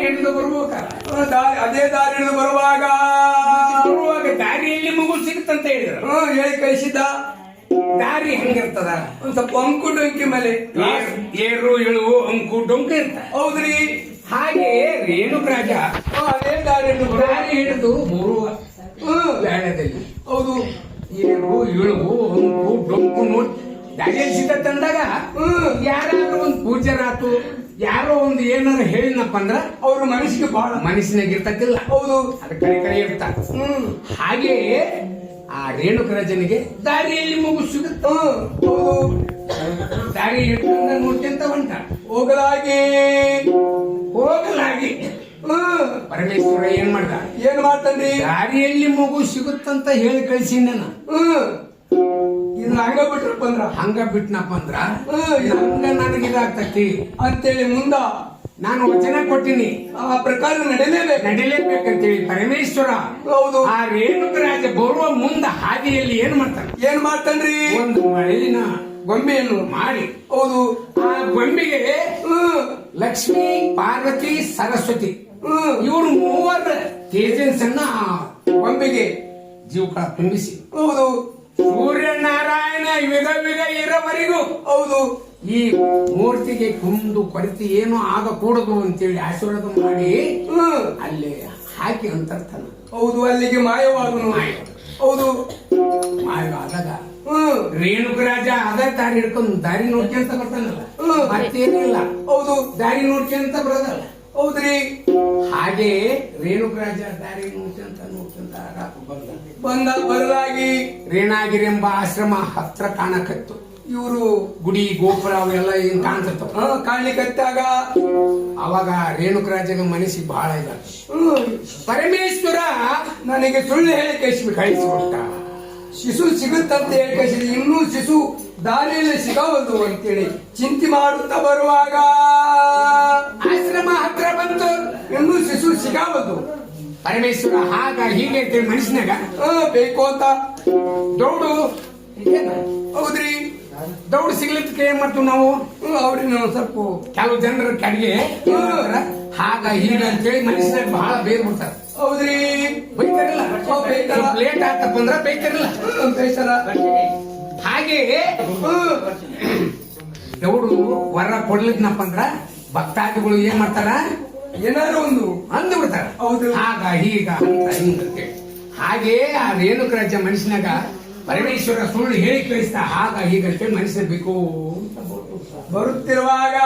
ಹಿಡಿದು ಬರ್ಬೇಕ. ಅದೇ ದಾರಿ ಹಿಡಿದು ಬರುವಾಗ ದಾರಿಯಲ್ಲಿ ಮಗು ಸಿಗುತ್ತಂತ ಹೇಳಿದ್ರು. ಹೇಳಿ ಕಳಿಸಿದ್ದ. ದಾರಿ ಹೆಂಗಿರ್ತದ? ಒಂದ್ ಸ್ವಲ್ಪ ಅಂಕು ಡೊಂಕಿ ಮೇಲೆ ಏರು ಇಳುವು ಅಂಕು ಡೊಂಕು ಇರ್ತ. ಹೌದ್ರಿ. ಹಾಗೆ ರೇಣುಕರಾಜ ಅದೇ ದಾರಿ ಹಿಡಿದು ಬರುವ ಬೇಡದಲ್ಲಿ ಹೌದು ಏರು ಇಳುವು ಅಂಕು ಡೊಂಕು ನೋಡಿ ದಾರಿಯಲ್ಲಿ ಸಿಗತ್ತಂದಾಗ ಯಾರಾದ್ರೂ ಒಂದು ಪೂಜಾರಾತು ಯಾರೋ ಒಂದು ಏನಾರ ಹೇಳಿನಪ್ಪ ಅಂದ್ರ ಅವ್ರ ಮನಸ್ಸಿಗೆ ಬಹಳ ಮನಸ್ಸಿನಾಗ ಇರ್ತಕ್ಕಿಲ್ಲ. ಹೌದು ಅದ ಕಡೆ ಕಡೆ ಇರ್ತ. ಹಾಗೆ ಆ ರೇಣುಕರಾಜನಿಗೆ ದಾರಿಯಲ್ಲಿ ಮಗು ಸಿಗುತ್ತ. ಹೌದು ದಾರಿ ಹಿಡ್ಕೊಂಡ ನೋಡ್ಕೊಂತ ಹೊಂಟ. ಹೋಗಲಾಗಿ ಪರಮೇಶ್ವರ ಏನ್ ಮಾಡ್ದ? ಏನ್ ಮಾಡ್ತಾನ್ರಿ? ದಾರಿಯಲ್ಲಿ ಮಗು ಸಿಗುತ್ತಂತ ಹೇಳಿ ಕಳಿಸಿ ನಾನು. ಇದನ್ನ ಹಂಗ ಬಿಟ್ನಪ್ಪ ಅಂದ್ರ ಹಂಗ ನನಗಿದಾಗ್ತತಿ ಅಂತೇಳಿ ಮುಂದ ನಾನು ವಚನ ಕೊಟ್ಟಿನಿ. ಆ ಪ್ರಕಾರ ನಡಿಲೇಬೇಕಂತೇಳಿ ಪರಮೇಶ್ವರ ಹೌದು ಆ ರೇಣುಕರಾಜ ಬರುವ ಮುಂದ ಹಾದಿಯಲ್ಲಿ ಏನ್ ಮಾಡ್ತಾನ್ರಿ? ಒಂದು ಮಳೆಯಿನ ಗೊಂಬೆಯನ್ನು ಮಾಡಿ. ಹೌದು ಆ ಗೊಂಬೆಗೆ ಲಕ್ಷ್ಮಿ, ಪಾರ್ವತಿ, ಸರಸ್ವತಿ ಇವರು ಮೂವರ ತೇಜಸ್ಸನ್ನ ಆ ಗೊಂಬೆಗೆ ಜೀವಕ ತುಂಬಿಸಿ. ಹೌದು ಸೂರ್ಯನಾರಾಯಣ ಯುಗ ಇರೋವರೆಗೂ ಹೌದು ಈ ಮೂರ್ತಿಗೆ ಕುಂದು ಕೊರತೆ ಏನು ಆಗಕೂಡದು ಅಂತೇಳಿ ಆಶೀರ್ವಾದ ಮಾಡಿ ಅಲ್ಲಿ ಹಾಕಿ ಅಂತರ್ತಾನ. ಹೌದು ಅಲ್ಲಿಗೆ ಮಾಯವಾದನು. ಹೌದು ಮಾಯವಾದಾಗ ರೇಣುಕರಾಜ ಅದ ದಾರಿ ಹಿಡ್ಕೊಂಡು ದಾರಿ ನೋಡ್ಕೊಂತ ಬರ್ತಾನಲ್ಲ, ಮತ್ತೇನಿಲ್ಲ. ಹೌದು ದಾರಿ ನೋಡ್ಕೊಂತ ಬರೋದಲ್ಲ. ಹೌದ್ರಿ. ಹಾಗೆ ರೇಣುಕರಾಜ ದಾರಿ ನೋಡ್ಕೊಂತ ಬರಲಾಗಿ ರೇಣಾಗಿರೆಂಬ ಆಶ್ರಮ ಹತ್ರ ಕಾಣಕತ್ತು. ಇವರು ಗುಡಿ ಗೋಪುರ ಅವೆಲ್ಲ ಏನ್ ಕಾಣ್ತಿರ್ತಾವ. ಕಾಣ್ಲಿಕ್ಕತ್ತಾಗ ಅವಾಗ ರೇಣುಕರಾಜನ ಮನಸ್ಸಿಗೆ ಬಹಳ ಇದ. ಪರಮೇಶ್ವರ ನನಗೆ ಸುಳ್ಳು ಹೇಳಿ ಕಳಿಸಿಬಿಟ್ಟ. ಶಿಶು ಸಿಗುತ್ತಂತ ಹೇಳಿ ಕಳಿಸಿದ. ಇನ್ನೂ ಶಿಶು ದಾರಿಯಲ್ಲಿ ಸಿಗವಲ್ದು ಅಂತೇಳಿ ಚಿಂತೆ ಮಾಡುತ್ತಾ ಬರುವಾಗ ಆಶ್ರಮ ಹತ್ರ ಬಂತು. ಇನ್ನೂ ಶಿಶು ಸಿಗವಲ್ದು. ಪರಮೇಶ್ವರ ಹಾಗ ಹೀಗೆ ಮನುಷ್ಯನಾಗ ಬೇಕು ಅಂತ ದೌಡು. ಹೌದ್ರಿ. ದೌಡು ಸಿಗ್ಲಿಕ್ಕೆ ಏನ್ ಮಾಡ್ತೀವಿ ನಾವು? ಅವ್ರಿಗೆ ಸ್ವಲ್ಪ ಕೆಲವು ಜನರ ಕಡೆಗೆ ಹಾಗ ಹೀಗ ಅಂತೇಳಿ ಮನುಷ್ಯನಾಗ ಬಹಳ ಬೇರ್ ಬಿಡ್ತಾರ. ಹೌದ್ರಿ. ಬೈತಾರಿಲ್ಲ. ಲೇಟ್ ಆಗ್ತಪ್ಪ ಅಂದ್ರ ಬೈತಾರಿಲ್ಲ. ಹಾಗೆ ದೌಡು ವರ ಕೊಡ್ಲಿದ್ನಪ್ಪ ಅಂದ್ರ ಭಕ್ತಾದಿಗಳು ಏನ್ ಮಾಡ್ತಾರ? ಏನಾದ್ರು ಒಂದು ಅಂದು ಬಿಡ್ತಾರ. ಹೌದು ಆಗ ಹೀಗ ಅಂತ ಹಿಂಗಂತೆ. ಹಾಗೆ ಆ ರೇಣುಕರಾಜ ಮನುಷ್ಯನಾಗ ಪರಮೇಶ್ವರ ಸುಳ್ಳು ಹೇಳಿ ಕಳಿಸ್ತಾ ಹಾಗ ಹೀಗಂತೆ ಮನುಷ್ಯ ಬೇಕು ಅಂತ ಬರುತ್ತಿರುವಾಗ